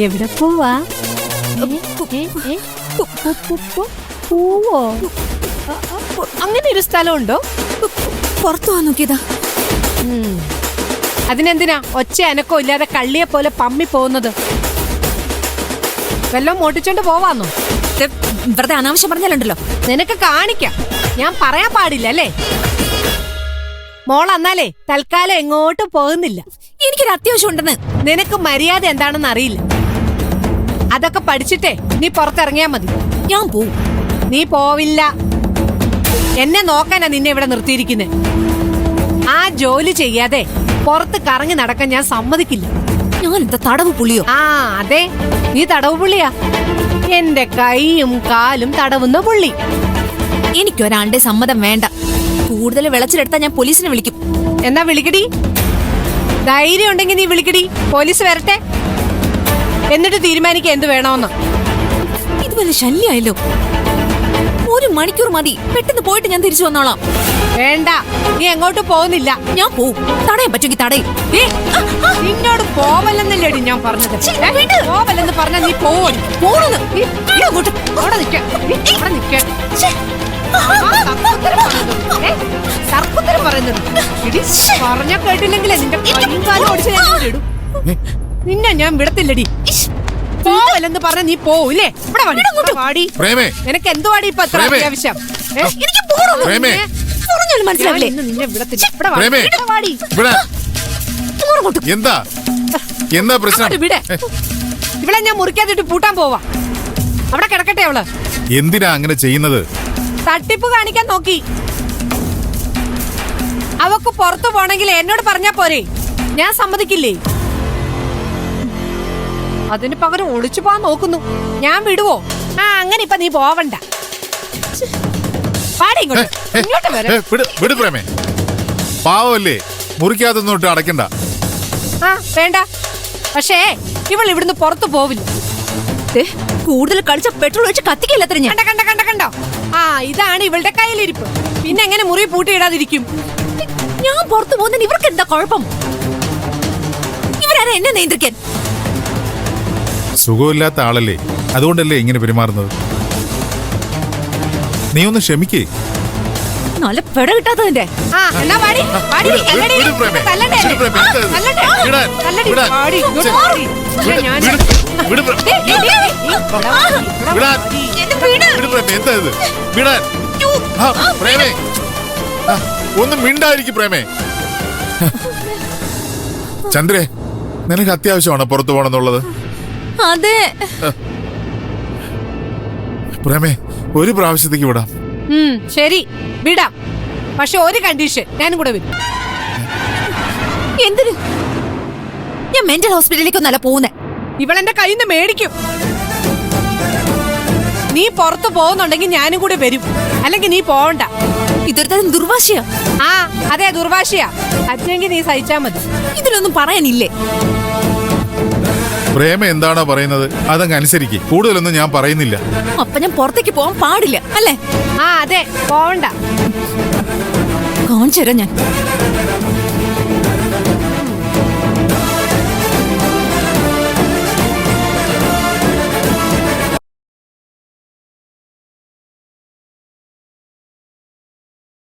എവിടെ പോവാ? പോവോ? അങ്ങനെ ഒരു സ്ഥലമുണ്ടോ? പുറത്തു പോവാൻ നോക്കിയതാ. അതിനെന്തിനാ ഒച്ച അനക്കോ ഇല്ലാതെ കള്ളിയെ പോലെ പമ്മി പോകുന്നത്? വല്ലതും മോട്ടിച്ചോണ്ട് പോവാന്നോ? വെറുതെ അനാവശ്യം പറഞ്ഞാലുണ്ടല്ലോ. നിനക്ക് കാണിക്കാം, ഞാൻ പറയാൻ പാടില്ല അല്ലേ? മോൾ എന്നാലേ തൽക്കാലം എങ്ങോട്ടും പോകുന്നില്ല. എനിക്കൊരു അത്യാവശ്യം ഉണ്ടെന്ന്. നിനക്ക് മര്യാദ എന്താണെന്ന് അറിയില്ല. അതൊക്കെ പഠിച്ചിട്ടേ നീ പുറത്തിറങ്ങിയാ മതി. ഞാൻ പോവും. നീ പോവില്ല. എന്നെ നോക്കാനാ നിന്നെ ഇവിടെ നിർത്തിയിരിക്കുന്നെ. ആ ജോലി ചെയ്യാതെ പുറത്ത് കറങ്ങി നടക്കാൻ ഞാൻ സമ്മതിക്കില്ല. ഞാൻ എന്താ തടവ് പുള്ളിയോ? ആ അതെ, നീ തടവ് പുള്ളിയാ. എന്റെ കൈയും കാലും തടവുന്ന പുള്ളി. എനിക്കൊരാളുടെ സമ്മതം വേണ്ട. കൂടുതൽ വിളച്ചിലെടുത്താ ഞാൻ പോലീസിനെ വിളിക്കും. എന്നാ വിളിക്കടി. ധൈര്യം ഉണ്ടെങ്കിൽ നീ വിളിക്കടി. പോലീസ് വരട്ടെ, എന്നിട്ട് തീരുമാനിക്കുക എന്ത് വേണമെന്ന്. ഇത് വലിയ ശല്യായല്ലോ. 1 മണിക്കൂർ മതി. പെട്ടെന്ന് പോയിട്ട് ഞാൻ തിരിച്ചു വന്നോളാം. വേണ്ട, നീ എങ്ങോട്ടും പോകുന്നില്ല. ഞാൻ പോവും. തടയാൻ പറ്റുമെങ്കിൽ തടയും. നിന്നോട് പോവല്ലെന്നല്ലേടി ഞാൻ പറഞ്ഞത്. പോവല്ലെന്ന് പറഞ്ഞാ നീ പോവും. തർക്കുത്തരം പറയുന്നത് പറഞ്ഞ കേട്ടില്ലെങ്കിലേ നിന്റെ കൈയും കാലും ഓടിച്ച് ഞാൻ ഇടും. നിന്നെ ഞാൻ വിടത്തില്ലടി. പോവല്ലെന്ന് പറഞ്ഞ നീ പോവില്ലേ? നിനക്ക് എന്തുവാടി ഇപ്പൊ അത്ര അത്യാവശ്യം? മനസ്സിലാവില്ലേ? നിന്നെ വിടത്തില്ല. എന്താ എന്താ പ്രശ്നം? ഇവിടെ ഞാൻ മുറിക്കാതിട്ട് പൂട്ടാൻ പോവാ. അവിടെ കിടക്കട്ടെ അവള്. എന്തിനാ അങ്ങനെ ചെയ്യുന്നത്? തട്ടിപ്പ് കാണിക്കാൻ നോക്കി. അവക്ക് പുറത്തു പോണെങ്കിൽ എന്നോട് പറഞ്ഞാ പോരെ, ഞാൻ സമ്മതിക്കില്ലേ? അതിന് പകരം ഒളിച്ചു പോവാൻ നോക്കുന്നു. ഞാൻ വിടുവോ? ആ അങ്ങനെ ഇപ്പൊ നീ പോവണ്ട. പാവല്ലേ, മുറിക്കാതൊന്നും അടയ്ക്കണ്ട. ആ വേണ്ട. പക്ഷേ ഇവൾ ഇവിടുന്ന് പുറത്തു പോവില്ല. കൂടുതൽ കളിച്ച പെട്രോൾ ഒഴിച്ച് കത്തിക്കില്ല. കണ്ടോ? ആ ഇതാണ് ഇവളുടെ കയ്യിലിരിപ്പ്. പിന്നെ എങ്ങനെ മുറി പൂട്ടിയിടാതിരിക്കും? ഞാൻ പുറത്തു പോകുന്നതിന് ഇവർക്ക് എന്താ കുഴപ്പം? ഇവരാരാ എന്നെ നിയന്ത്രിക്കാൻ? സുഖമില്ലാത്ത ആളല്ലേ, അതുകൊണ്ടല്ലേ ഇങ്ങനെ പെരുമാറുന്നത്. നീ ഒന്ന് ക്ഷമിക്കേ. നല്ല പെട കിട്ടാത്തതിന്റെ. ഒന്നും മിണ്ടായിരിക്കും പ്രേമേ. ചന്ദ്രേ, നിനക്ക് അത്യാവശ്യമാണോ പുറത്തു പോകണമെന്നുള്ളത്? അതെ പ്രേമേ, ഒരു പ്രാവശ്യത്തേക്ക് വിടാം. ശരി വിടാം. പക്ഷെ ഒരു കണ്ടീഷൻ, ഞാനും കൂടെ വരും. എന്തിന്? ഞാൻ മെന്റൽ ഹോസ്പിറ്റലിലേക്കൊന്നല്ല പോകുന്നേ. ഇവളെന്റെ കയ്യിൽ നിന്ന് മേടിക്കും. നീ പുറത്തു പോകുന്നുണ്ടെങ്കിൽ ഞാനും കൂടെ വരും, അല്ലെങ്കിൽ നീ പോവണ്ട. ഇതൊരു തരം ദുർവാശയാ. ആ അതെ, ദുർവാശയാ. അച്ഛനെങ്കിൽ നീ സഹിച്ചാ മതി. ഇതിലൊന്നും പറയാനില്ലേ? പ്രേമ എന്താണോ പറയുന്നത് അതങ്ങ് അനുസരിക്ക്. കൂടുതലൊന്നും ഞാൻ പറയുന്നില്ല. അപ്പൊ ഞാൻ പുറത്തേക്ക് പോകാൻ പാടില്ല അല്ലേ? ആ അതെ, പോവണ്ട. കാണിച്ചു തരാം ഞാൻ.